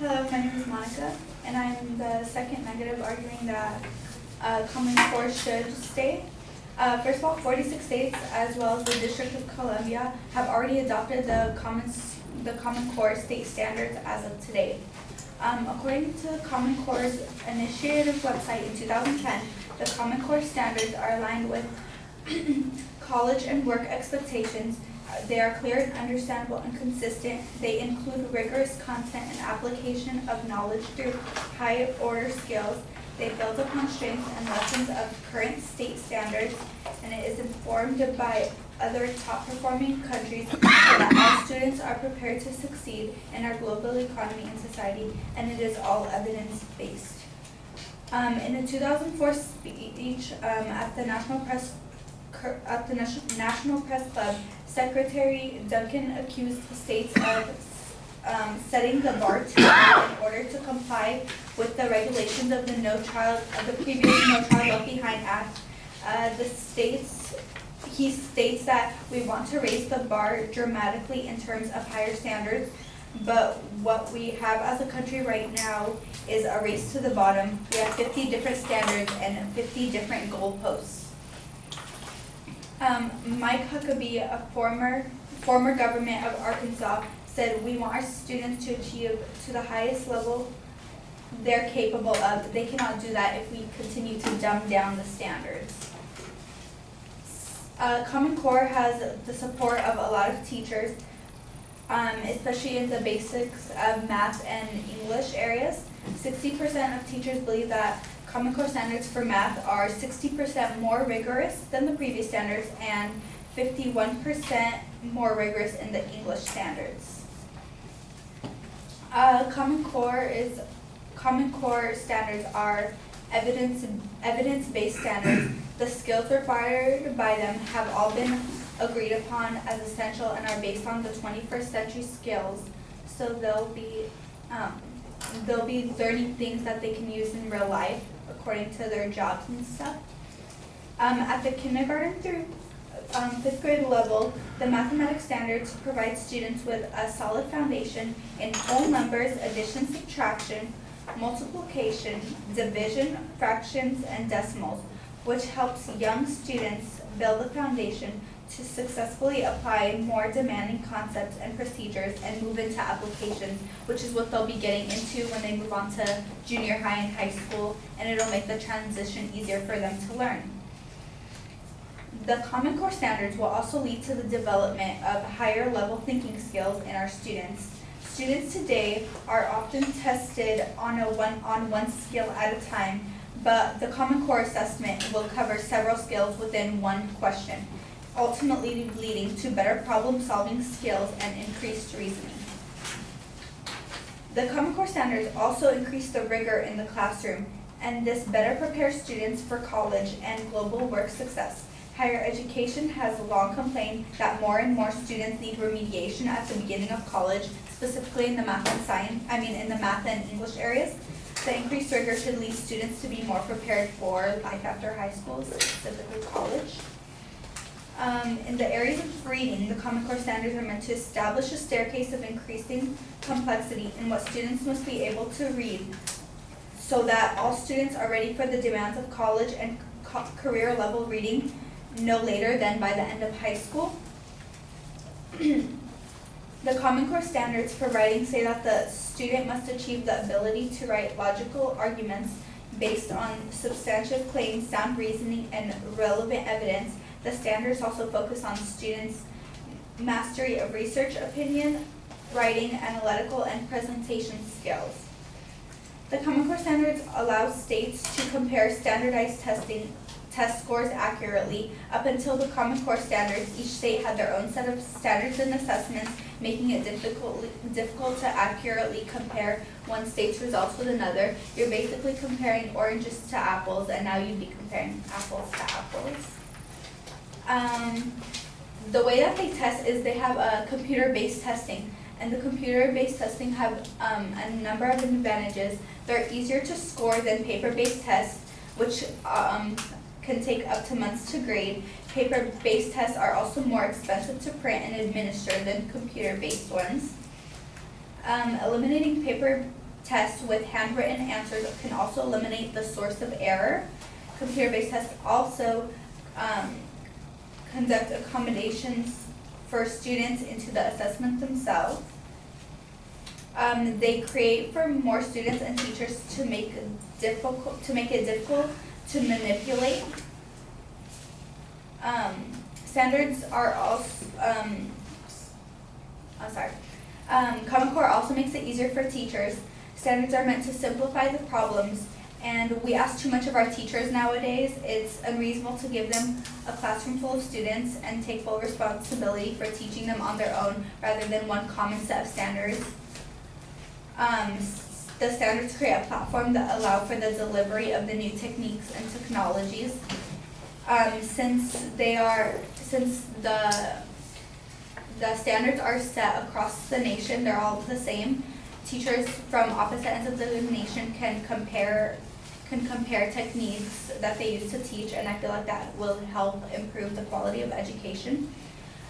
Hello, my name is Monica, and I'm the second negative arguing that Common Core should stay. First of all, 46 states, as well as the District of Columbia, have already adopted the Common Core state standards as of today. According to Common Core's initiative website in 2010, the Common Core standards are aligned with college and work expectations. They are clear and understandable and consistent. They include rigorous content and application of knowledge through high-order skills. They build upon strengths and lessons of current state standards, and it is informed by other top-performing countries so that all students are prepared to succeed in our global economy and society, and it is all evidence-based. In a 2004 speech at the National Press Club, Secretary Duncan accused the states of setting the bar too high in order to comply with the regulations of the previous No Child Left Behind Act. He states that we want to raise the bar dramatically in terms of higher standards, but what we have as a country right now is a race to the bottom. We have 50 different standards and 50 different goalposts. Mike Huckabee, a former government of Arkansas, said we want our students to achieve to the highest level they're capable of. They cannot do that if we continue to dumb down the standards. Common Core has the support of a lot of teachers, especially in the basics of math and English areas. 60% of teachers believe that Common Core standards for math are 60% more rigorous than the previous standards and 51% more rigorous in the English standards. Common Core standards are evidence-based standards. The skills required by them have all been agreed upon as essential and are based on the 21st century skills. So they'll be learning things that they can use in real life according to their jobs and stuff. At the kindergarten through 5th grade level, the mathematics standards provide students with a solid foundation in whole numbers, addition, subtraction, multiplication, division, fractions, and decimals, which helps young students build a foundation to successfully apply more demanding concepts and procedures and move into applications, which is what they'll be getting into when they move on to junior high and high school, and it'll make the transition easier for them to learn. The Common Core standards will also lead to the development of higher level thinking skills in our students. Students today are often tested on one skill at a time, but the Common Core assessment will cover several skills within one question, ultimately leading to better problem-solving skills and increased reasoning. The Common Core standards also increase the rigor in the classroom, and this better prepares students for college and global work success. Higher education has long complained that more and more students need remediation at the beginning of college, specifically in the math and English areas. The increased rigor should lead students to be more prepared for life after high school, specifically college. In the areas of reading, the Common Core standards are meant to establish a staircase of increasing complexity in what students must be able to read so that all students are ready for the demands of college and career level reading no later than by the end of high school. The Common Core standards for writing say that the student must achieve the ability to write logical arguments based on substantive claims, sound reasoning, and relevant evidence. The standards also focus on students' mastery of research, opinion, writing, analytical, and presentation skills. The Common Core standards allow states to compare standardized test scores accurately. Up until the Common Core standards, each state had their own set of standards and assessments, making it difficult to accurately compare one state's results with another. You're basically comparing oranges to apples, and now you'd be comparing apples to apples. The way that they test is they have a computer-based testing, and the computer-based testing have a number of advantages. They're easier to score than paper-based tests, which can take up to months to grade. Paper-based tests are also more expensive to print and administer than computer-based ones. Eliminating tests with handwritten answers can also eliminate the source of error. Computer-based tests also conduct accommodations for students into the assessment themselves. They create for more students and teachers to make it difficult to manipulate. Standards are also Common Core also makes it easier for teachers. Standards are meant to simplify the problems, and we ask too much of our teachers nowadays. It's unreasonable to give them a classroom full of students and take full responsibility for teaching them on their own rather than one common set of standards. The standards create a platform that allow for the delivery of the new techniques and technologies. Since the standards are set across the nation, they're all the same. Teachers from opposite ends of the nation can compare techniques that they use to teach, and I feel like that will help improve the quality of education.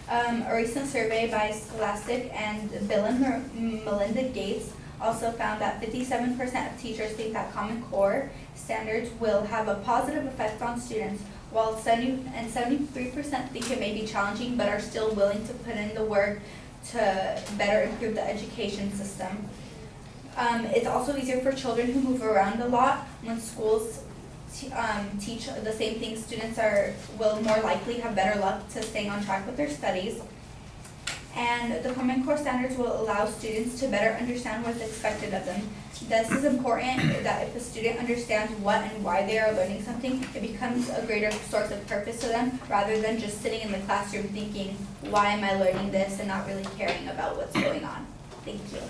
A recent survey by Scholastic and Bill and Melinda Gates also found that 57% of teachers think that Common Core standards will have a positive effect on students, while 73% think it may be challenging but are still willing to put in the work to better improve the education system. It's also easier for children who move around a lot. When schools teach the same things, students will more likely have better luck to staying on track with their studies. And the Common Core standards will allow students to better understand what's expected of them. This is important, that if a student understands what and why they are learning something, it becomes a greater source of purpose to them, rather than just sitting in the classroom thinking, why am I learning this, and not really caring about what's going on. Thank you.